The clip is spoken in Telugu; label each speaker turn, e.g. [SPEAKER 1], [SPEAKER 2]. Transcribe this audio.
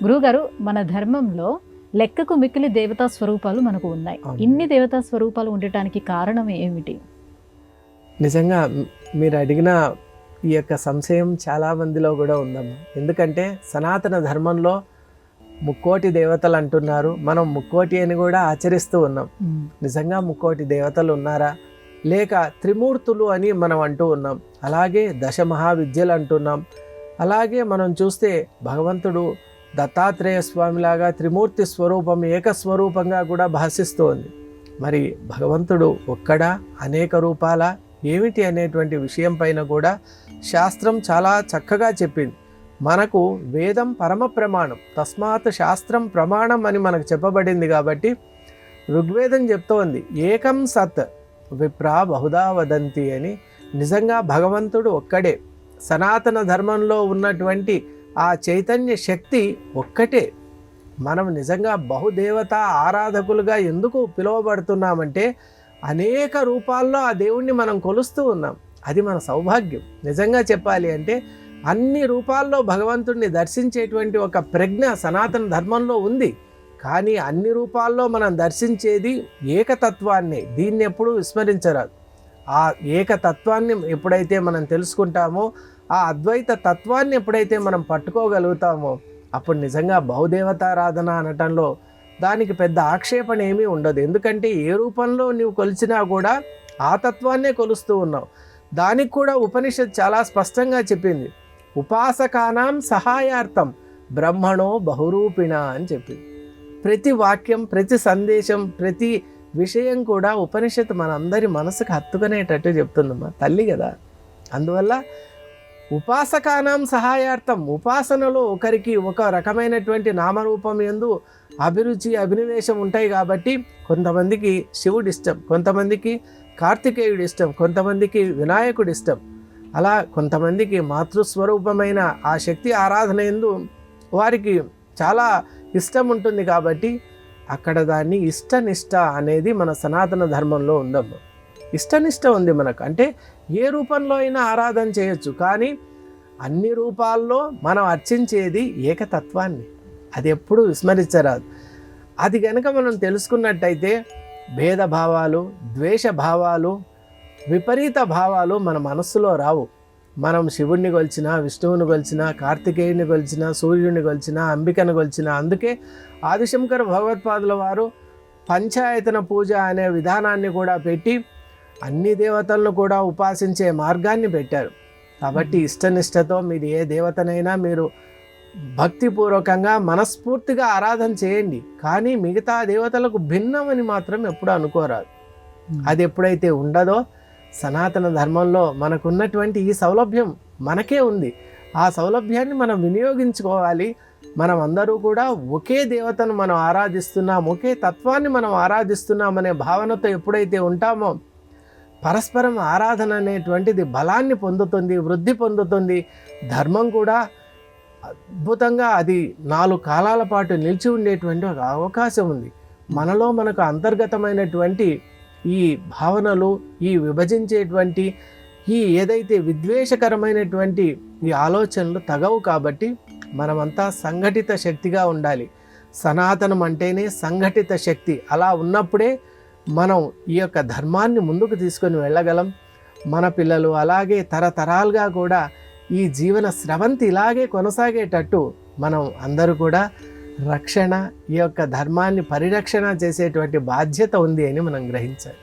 [SPEAKER 1] గురువుగారు, మన ధర్మంలో లెక్కకు మిక్కిలి దేవతా స్వరూపాలు మనకు ఉన్నాయి. ఇన్ని దేవతా స్వరూపాలు ఉండటానికి కారణం ఏమిటి?
[SPEAKER 2] నిజంగా మీరు అడిగిన ఈ యొక్క సంశయం చాలా మందిలో కూడా ఉందమ్మా. ఎందుకంటే సనాతన ధర్మంలో ముక్కోటి దేవతలు అంటున్నారు, మనం ముక్కోటి అని కూడా ఆచరిస్తూ ఉన్నాం. నిజంగా ముక్కోటి దేవతలు ఉన్నారా, లేక త్రిమూర్తులు అని మనం అంటూ ఉన్నాం. అలాగే దశ మహావిద్యలు అంటున్నాం. అలాగే మనం చూస్తే భగవంతుడు దత్తాత్రేయ స్వామిలాగా త్రిమూర్తి స్వరూపం ఏకస్వరూపంగా కూడా భాషిస్తోంది. మరి భగవంతుడు ఒక్కడా అనేక రూపాల ఏమిటి అనేటువంటి విషయం పైన కూడా శాస్త్రం చాలా చక్కగా చెప్పింది. మనకు వేదం పరమ ప్రమాణం, తస్మాత్ శాస్త్రం ప్రమాణం అని మనకు చెప్పబడింది. కాబట్టి ఋగ్వేదం చెప్తోంది ఏకం సత్ విప్రా బహుదా వదంతి అని. నిజంగా భగవంతుడు ఒక్కడే. సనాతన ధర్మంలో ఉన్నటువంటి ఆ చైతన్య శక్తి ఒక్కటే. మనం నిజంగా బహుదేవత ఆరాధకులుగా ఎందుకు పిలువబడుతున్నామంటే అనేక రూపాల్లో ఆ దేవుణ్ణి మనం కొలుస్తూ ఉన్నాం. అది మన సౌభాగ్యం. నిజంగా చెప్పాలి అంటే అన్ని రూపాల్లో భగవంతుడిని దర్శించేటువంటి ఒక ప్రజ్ఞ సనాతన ధర్మంలో ఉంది. కానీ అన్ని రూపాల్లో మనం దర్శించేది ఏకతత్వాన్ని. దీన్ని ఎప్పుడూ విస్మరించరాదు. ఆ ఏకతత్వాన్ని ఎప్పుడైతే మనం తెలుసుకుంటామో, ఆ అద్వైత తత్వాన్ని ఎప్పుడైతే మనం పట్టుకోగలుగుతామో, అప్పుడు నిజంగా బహుదేవతారాధన అనటంలో దానికి పెద్ద ఆక్షేపణ ఏమీ ఉండదు. ఎందుకంటే ఏ రూపంలో నీవు కొలిచినా కూడా ఆ తత్వాన్నే కొలుస్తూ ఉన్నావు. దానికి కూడా ఉపనిషత్ చాలా స్పష్టంగా చెప్పింది, ఉపాసకానాం సహాయార్థం బ్రహ్మణో బహురూపిణ అని చెప్పింది. ప్రతి వాక్యం, ప్రతి సందేశం, ప్రతి విషయం కూడా ఉపనిషత్తు మనందరి మనసుకు హత్తుకునేటట్టు చెప్తుందమ్మా. తల్లి కదా. అందువల్ల ఉపాసకానాం సహాయార్థం, ఉపాసనలో ఒకరికి ఒక రకమైనటువంటి నామరూపం యందు అభిరుచి అభినివేశం ఉంటాయి. కాబట్టి కొంతమందికి శివుడు ఇష్టం, కొంతమందికి కార్తికేయుడు ఇష్టం, కొంతమందికి వినాయకుడు ఇష్టం. అలా కొంతమందికి మాతృస్వరూపమైన ఆ శక్తి ఆరాధన యందు వారికి చాలా ఇష్టం ఉంటుంది. కాబట్టి అక్కడ దాన్ని ఇష్టనిష్ట అనేది మన సనాతన ధర్మంలో ఉందమ్మా. ఇష్టనిష్ట ఉంది మనకు. అంటే ఏ రూపంలో అయినా ఆరాధన చేయొచ్చు, కానీ అన్ని రూపాల్లో మనం అర్చించేది ఏకతత్వాన్ని. అది ఎప్పుడూ విస్మరించరాదు. అది కనుక మనం తెలుసుకున్నట్టయితే భేదభావాలు, ద్వేషభావాలు, విపరీత భావాలు మన మనస్సులో రావు. మనం శివుణ్ణి కొలిచినా, విష్ణువుని కొలిచినా, కార్తికేయుని కొలిచినా, సూర్యుడిని కొలిచినా, అంబికను కొలిచినా. అందుకే ఆదిశంకర భగవత్పాదుల వారు పంచాయతన పూజ అనే విధానాన్ని కూడా పెట్టి అన్ని దేవతలను కూడా ఉపాసించే మార్గాన్ని పెట్టారు. కాబట్టి ఇష్టనిష్టతో మీరు ఏ దేవతనైనా మీరు భక్తిపూర్వకంగా మనస్ఫూర్తిగా ఆరాధన చేయండి. కానీ మిగతా దేవతలకు భిన్నమని మాత్రం ఎప్పుడు అనుకోరాదు. అది ఎప్పుడైతే ఉండదో, సనాతన ధర్మంలో మనకున్నటువంటి ఈ సౌలభ్యం మనకే ఉంది. ఆ సౌలభ్యాన్ని మనం వినియోగించుకోవాలి. మనం అందరూ కూడా ఒకే దేవతను మనం ఆరాధిస్తున్నాం, ఒకే తత్వాన్ని మనం ఆరాధిస్తున్నాం అనే భావనతో ఎప్పుడైతే ఉంటామో, పరస్పరం ఆరాధన అనేటువంటిది బలాన్ని పొందుతుంది, వృద్ధి పొందుతుంది. ధర్మం కూడా అద్భుతంగా అది 4 కాలాల పాటు నిలిచి ఉండేటువంటి ఒక అవకాశం ఉంది. మనలో మనకు అంతర్గతమైనటువంటి ఈ భావనలు, ఈ విభజించేటువంటి ఈ ఏదైతే విద్వేషకరమైనటువంటి ఈ ఆలోచనలు తగవు. కాబట్టి మనమంతా సంఘటిత శక్తిగా ఉండాలి. సనాతనం అంటేనే సంఘటిత శక్తి. అలా ఉన్నప్పుడే మనం ఈ యొక్క ధర్మాన్ని ముందుకు తీసుకొని వెళ్ళగలం. మన పిల్లలు అలాగే తరతరాలుగా కూడా ఈ జీవన స్రవంతి ఇలాగే కొనసాగేటట్టు మనం అందరూ కూడా రక్షణ, ఈ యొక్క ధర్మాన్ని పరిరక్షణ చేసేటువంటి బాధ్యత ఉంది అని మనం గ్రహించాలి.